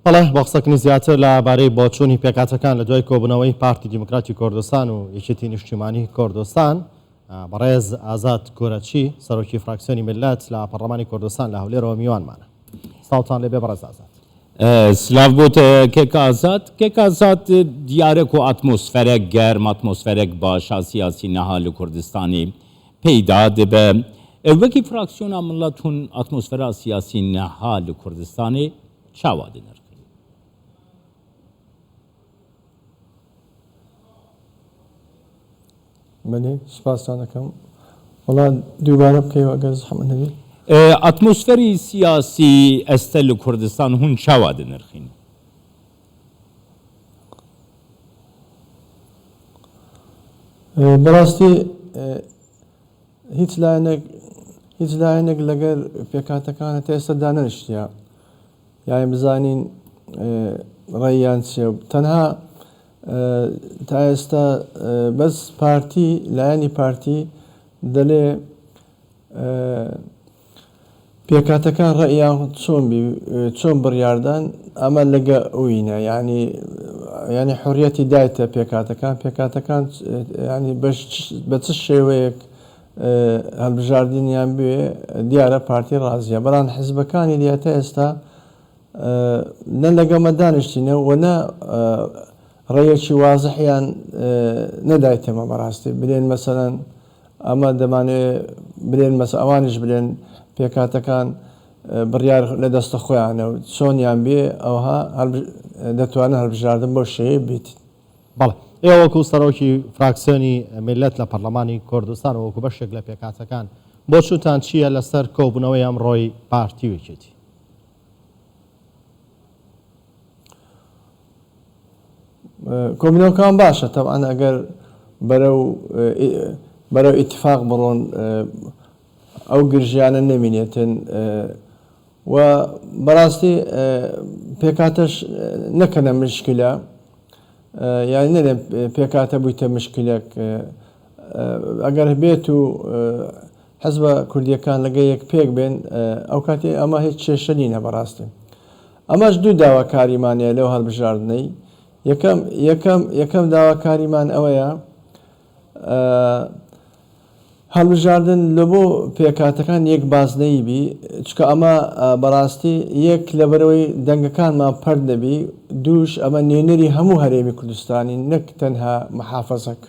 بەڵێ بەقسەکردنی زیاتر لەبارەی بۆچوونی پێکاتەکان لە دوای کۆبوونەوەی پارتی دیموکراتی کوردستان و یەکێتی نیشتیمانی کوردستان بەڕێز ئازاد گۆرەچی سەرۆکی فراکسیۆنی ملت لە پەرلەمانی کوردستان لە هەولێرەوە میوانمانە. ساڵتان لێبێ بەڕێز ئازاد. سلااو بۆت کێک ئازاد دیارێک و ئاتمۆسفەرێک گەرم ئاتمۆسفەرێک باشا سیاسی نەها لە کوردستانی پەیدا دەبێ وەکی فراکسیۆنا ملت هون ئاتمۆسفەرا سیاسی نەها لە کوردستانی چاوا دەنرخ بەێ سپاسان دەکەم وڵات دووبارە بکەیەوە ئەگەر زەحمەت نەبێت. ئاتمۆسفەری سیاسی ئەستە لە کوردستان هون چاوا دەنرخین؟ بەڕاستی هیچ لایەنێک لەگەر پێکاتەکانە تا ئێستا دانەنیشتە یانی بزانین ڕێیان چێ تەنها تا ئێستا بەس پارتی لایەنی پارتی دەڵێ پێکاتەکان ڕێیان چۆن بڕیاردان ئەمە لەگە ئەوینە ینی حڕیەتی دایتە پێکاتەکان ینی بە چ شێوەیەک هەڵبژاردنیان بوێ دیارە پارتی ڕازیە بەڵام حیزبەکانی دیاتە ئێستا نە لەگەمە دانیشتینە و نە ڕێیەکی وازحیان نەدایتەمە بەڕاستی برێن مەسەرەن ئەمە دەمانێت برێن ئەوانش برێن پێکاتەکان بڕیار لە دەستە خۆیانە و چۆنیان بێ ئەوها دەتوانە هەڵبژاردن بۆ شێوەیە بیت. بەڵێ ئێوە وەکو سەرۆکی فراکسیۆنی میلەت لە پەرلەمانی کوردستان و وەکو بەشێک لە پێکاتەکان بۆچووتان چییە لەسەر کۆبوونەوەی ئەم ڕۆی پارتی وێکێتی؟ کۆبوونەوەکان باشە تەبعەن ئەگەر بەرەو ئیتفاق بڕۆن ئەو گرژیانە نەمینێتن و بەڕاستی پێکاتەش نەکەنە مشکلە یانی نەدەم پێکاتە بوویتە مشکلێک ئەگەر بێت و حەزبە کوردیەکان لەگە یەک پێک بێن ئەو کاتی ئەمە هیچ کێشە نینە بەڕاستی. ئەمەش دوو داواکاریمانەیە لەو هەڵبژاردنەی یەکەم داواکاریمان ئەوەیە هەڵبژاردن لە بۆ پێکاتەکان یەک بازنەی بی چکە ئەمە بەڕاستی یەک لەبەرەوەی دەنگەکانمان پەر دەبی دووش ئەمە نوێنەری هەموو هەرێمی کوردستانی نەک تەنها محافەزەک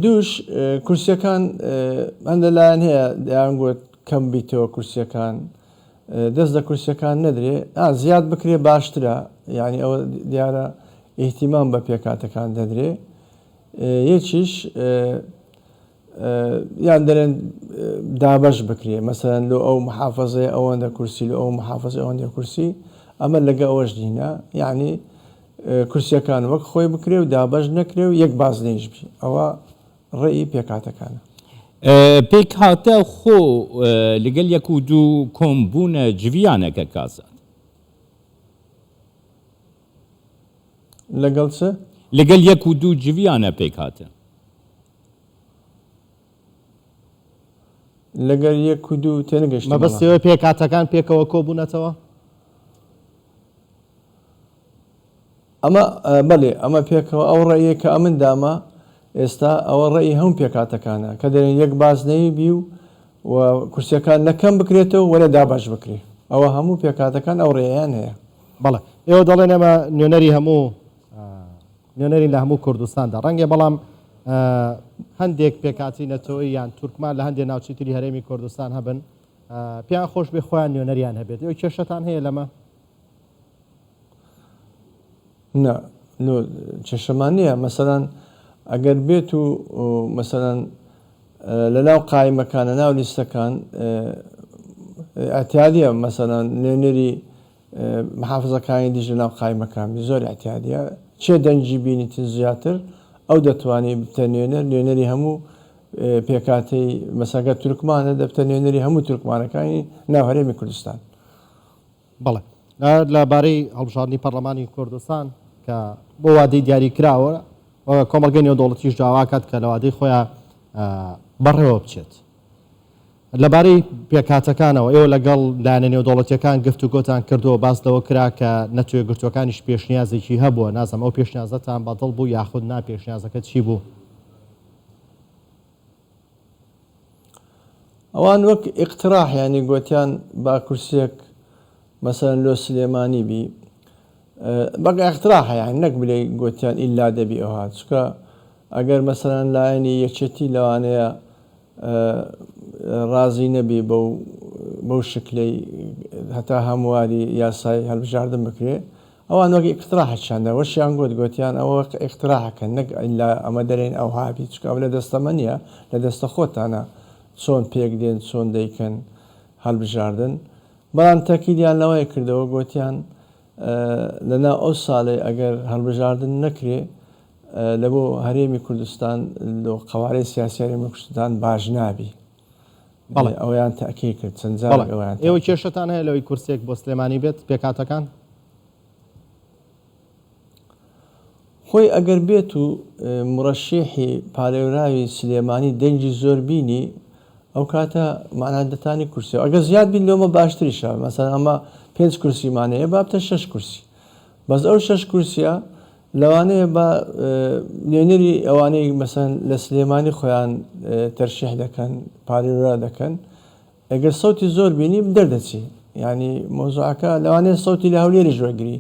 دووش کورسیەکان هەندە لایەن هەیە دەیان گوت کەم بیتەوە کورسیەکان دەست لە کورسیەکان نەدرێ زیاد بکرێ باشترە یعنی ئەوە دیارە ئیحتیمام بە پێکاتەکان دەدرێ یەکیش یان دەرێن دابەش بکرێ مەسەرەن لە ئەو محافەزەیە ئەوەندە کورسی لە ئەو محافەزە ئەوەندە کورسی ئەمە لەگە ئەوەش دینە یعنی کورسیەکان وەک خۆی بکرێ و دابەش نەکرێ و یەک بازنەیش بی ئەوە ڕێی پێکاتەکانە. پێکهاتە خۆ لەگەل یەک و دوو کۆمبوونە جویانەکە کازات لەگەڵ چ؟ لەگەل یەک و دوو جویانە پێکهاتە لەگەر یەک و دوو تێنەگەشت مەبەستەوە پێکاتەکان پێکەوە کۆبوونەتەوە؟ ئەمە بەڵێ ئەمە پێکەوە ئەو ڕێیە کە ئەمن دامە ئێستا ئەوە ڕێی هەموو پێکاتەکانە کە دەرێن یەک بازنەی بی و کورسیەکان نەکەم بکرێتەوە وەرە دابش بکرێت ئەوە هەموو پێکاتەکان ئەو ڕێیان هەیە. بەڵێ ئێوە دەڵێن ئەمە نوێنەری لە هەموو کوردستاندا ڕەنگە بەڵام هەندێک پێکاتی نەتەوەی یان تورکمان لە هەندێک ناوچەی هەرێمی کوردستان هەبن پێیان خۆش بێ خۆیان نوێنەریان هەبێت ئەو کێشەتان هەیە لەمە؟ چێشەمان نییە مەسەرەن ئەگەر بێت و مەسەرەن لە ناو قایمەکانە ناو لیستەکان ئەتیادیە مەسەرەن نوێنەری محافزەکانی دیژ لە ناو قایمەکان زۆر ئەتیادیە چێ دەنجی بینیتن زیاتر ئەو دەتوانێت بتە نوێنەری هەموو پێکاتەی مەسەگە تورکمانە دەبتە نوێنەری هەموو تورکمانەکانی ناو هەرێمی کوردستان. بەڵێ لەبارەی هەڵبژاردننی پەرلەمانی کوردستان کە بۆ وادەی دیاری کراوە کۆمەلگەی نێودەوڵەتیش داواکات کە لە وادەی خۆیان بەڕێوە بچێت لەبارەی پێکاتەکانەوە ئێوە لەگەڵ لایەنە نێودەوڵەتیەکان گفتوگۆتان کردەوە باس لەوە کرا کە نەتوێ گرتوەکانیش پێشنیازێکی هەبووە نازەم ئەو پێشنیازەتان بەدڵ بوو یاخود نا پێشنیازەکە چی بوو؟ ئەوان وەک اقتراح ینی گوتیان با کورسێک مەسەرەن لۆ سلێمانی بی بەق اقتراح یان نەک بلێ گوتیان ئیلا دەبی ئەوها چکە ئەگەر مەسەرەن لایەنی یەکێتی لەوانەیە ڕازی نەبی بەو شکلەی هەتا هەمواری یاسای هەڵبژاردن بکرێ ئەوان وەک اقتراحشاندا وەشیان گوتیان ئەوە اقتراحەکەن نەک ئیلا ئەمە دەرێن ئەو هابی چکە لە دەستەمە نیە لە دەستە خۆتانە چۆن پێک دێن چۆن دەیکەن هەڵبژاردن بەڵام تەکیدیان لەوەی کردەوە گوتیان لەنا ئەو ساڵێ ئەگەر هەڵبژاردن نەکرێ لە بۆ هەرێمی کوردستان لە قوارەی سیاسی هەرێمی کوردستان باش نابی ئەویان تاکی کرد چەند جارێک ئەویان ئێوە کێشتان هەیە لەوەی کورسێک بۆ سلێمانی بێت پێکاتەکان خۆی ئەگەر بێت و مڕەشیحی پالێوراوی سلێمانی دەنجی زۆر بینی ئەو کاتە مانادەتانی کورسی ئەگە زیاد بین لەمە باشتریشە مەسەن ئەمە 5 کورسیمانەیە بابتە 6 کورسی بەس ئەو 6 کورسیە لەوانەیە بە نوێنەری ئەوانەی مەسەن لە سلێمانی خۆیان تەرشیح دەکەن پالێورا دەکەن ئەگەر سەوتی زۆر بینی دەردەچی ینی مۆزوعەکە لەوانەیە سەوتی لە هەولێری وەرگری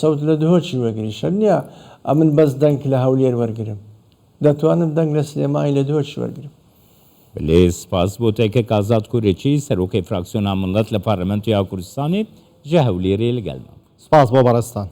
سەوت لە دهۆچی وەرگری شەر نییە ئەمن بەس دەنگ لە هەولێر وەرگرم دەتوانم دەنگ لە سلێمانی لە دهۆچی وەرگرم بلێ سپاس بۆ تێکێک ئازاد کوورێکی سەرۆکەی فراکسیۆنا مڵەت لە پارلەمەنتی یا کوردستانی ژە هەولێرێ لەگەڵمان سپاس بۆ بەڕێستان